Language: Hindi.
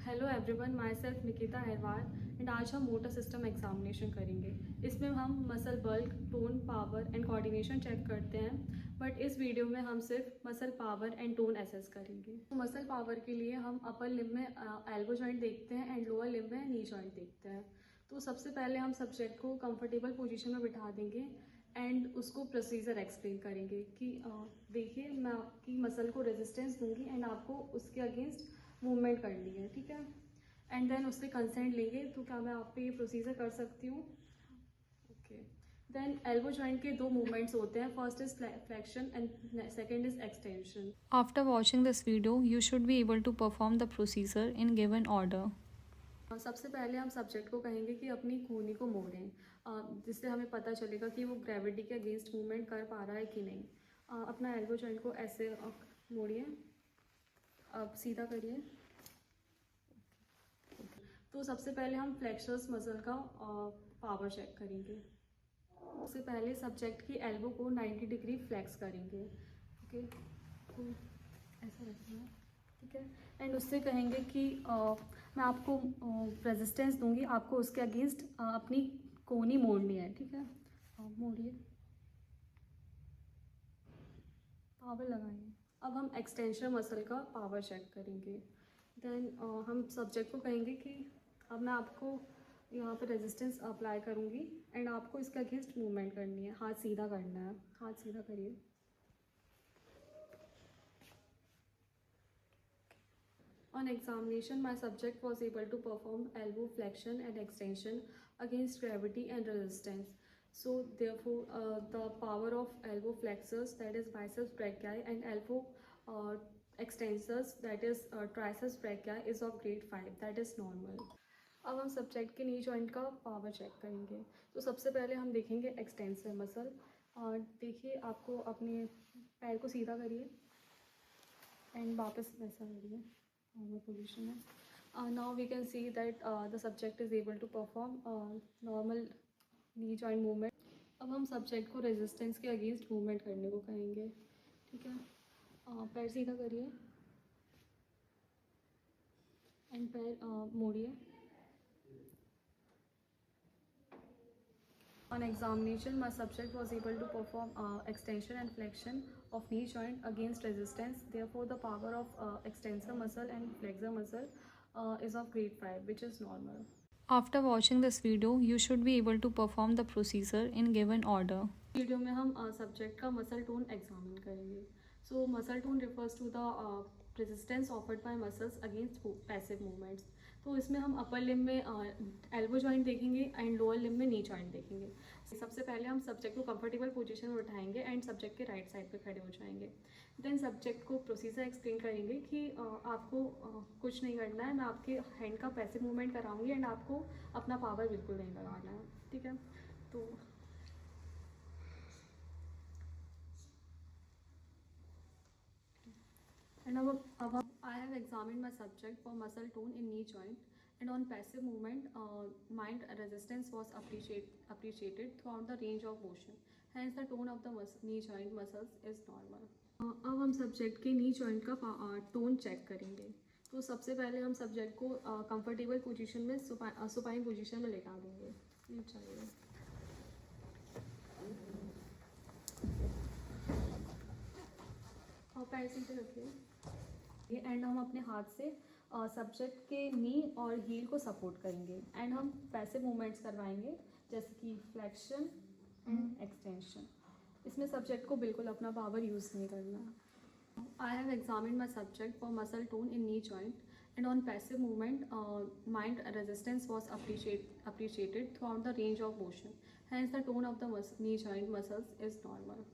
Hello everyone, myself Nikita Aharwal and आज हम मोटर सिस्टम एग्जामिनेशन करेंगे। इसमें हम muscle bulk, tone, power and coordination check करते हैं, बट इस वीडियो में हम सिर्फ muscle power and tone assess करेंगे। तो मसल पावर के लिए हम अपर लिम्ब में एल्बो जॉइंट देखते हैं एंड लोअर लिम्ब में नी जॉइंट देखते हैं। तो सबसे पहले हम सब्जेक्ट को कंफर्टेबल पोजीशन में बिठा देंगे एंड उसको प्रोसीजर एक्सप्लेन करेंगे कि देखिए, मैं आपकी मसल को रेजिस्टेंस दूंगी एंड आपको उसके अगेंस्ट मूवमेंट करनी है, ठीक है। एंड देन उससे कंसेंट लेंगे, तो क्या मैं आप पे ये प्रोसीजर कर सकती हूँ? ओके। देन एल्बो जॉइंट के दो मूवमेंट्स होते हैं, first is flexion and second is extension. After watching this video, you should be able to perform the procedure in given order. सबसे पहले हम सब्जेक्ट को कहेंगे कि अपनी कूहनी को मोड़ें, जिससे हमें पता चलेगा कि वो ग्रेविटी के अगेंस्ट मूवमेंट कर पा रहा है कि नहीं। अपना एल्बो जॉइंट को ऐसे मोड़िए, अब सीधा करिए। तो सबसे पहले हम फ्लेक्सर्स मसल का पावर चेक करेंगे। सबसे पहले सब्जेक्ट की एल्बो को 90 डिग्री फ्लेक्स करेंगे, ओके। तो ऐसा रखना है, ठीक है। एंड उससे कहेंगे कि मैं आपको रेजिस्टेंस दूंगी, आपको उसके अगेंस्ट अपनी कोहनी मोड़नी है, ठीक है। मोड़िए, पावर लगाइए। अब हम एक्सटेंशन मसल का पावर चेक करेंगे। देन हम सब्जेक्ट को कहेंगे कि अब मैं आपको यहाँ पे रेजिस्टेंस अप्लाई करूँगी एंड आपको इसके अगेंस्ट मूवमेंट करनी है, हाथ सीधा करना है। हाथ सीधा करिए। On examination, my subject was able to perform elbow flexion and extension against gravity and resistance. So therefore, the power of elbow flexors, that is biceps brachii, and elbow extensors, that is triceps brachii, is of grade 5, that is normal. अब हम सब्जेक्ट के नी जॉइंट का पावर चेक करेंगे। तो सबसे पहले हम देखेंगे एक्सटेंसर मसल। और देखिए, आपको अपने पैर को सीधा करिए एंड वापस वैसा करिए, normal position है। Now we can see that the subject is able to perform normal knee joint movement. अब हम सब्जेक्ट को रेजिस्टेंस के अगेंस्ट मूवमेंट करने को कहेंगे, ठीक है। पैर सीधा करिए एंड पैर मोड़िए। On examination, my subject was able to perform extension and flexion of knee joint against resistance. Therefore, the power of extensor muscle and flexor muscle is of grade 5, which is normal. After watching this video, you should be able to perform the procedure in given order. Video में हम सब्जेक्ट का मसल टोन एग्जामिन करेंगे। So muscle tone refers to the resistance offered by muscles against passive movements. तो इसमें हम अपर लिम्ब में एल्बो जॉइंट देखेंगे एंड लोअर लिम्ब में नी जॉइंट देखेंगे। सबसे पहले हम सब्जेक्ट को कंफर्टेबल पोजीशन में उठाएंगे एंड सब्जेक्ट के राइट साइड पे खड़े हो जाएंगे। देन सब्जेक्ट को प्रोसीजर एक्सप्लेन करेंगे कि आपको कुछ नहीं करना है, मैं आपके हैंड का पैसिव मूवमेंट कराऊंगी एंड आपको अपना पावर बिल्कुल नहीं लगाना है, ठीक है। तो And I have examined my subject for muscle tone in knee joint, and on passive movement, mind resistance was appreciated throughout the range of motion. Hence, the tone of the knee joint muscles is normal. अब हम सब्जेक्ट के नी जॉइंट का टोन चेक करेंगे। तो सबसे पहले हम सब्जेक्ट को कंफर्टेबल पोजीशन में सुपाइन पोजीशन में लेटा देंगे। चलिए, और पैर सीधे रखिए एंड हम अपने हाथ से सब्जेक्ट के नी और हील को सपोर्ट करेंगे एंड हम पैसिव मूवमेंट्स करवाएंगे, जैसे कि फ्लेक्शन एंड एक्सटेंशन। इसमें सब्जेक्ट को बिल्कुल अपना पावर यूज़ नहीं करना। I have examine my subject for muscle tone in knee joint and on passive movement mind resistance was appreciated throughout the range of motion. Hence, the tone of the knee joint muscles is normal.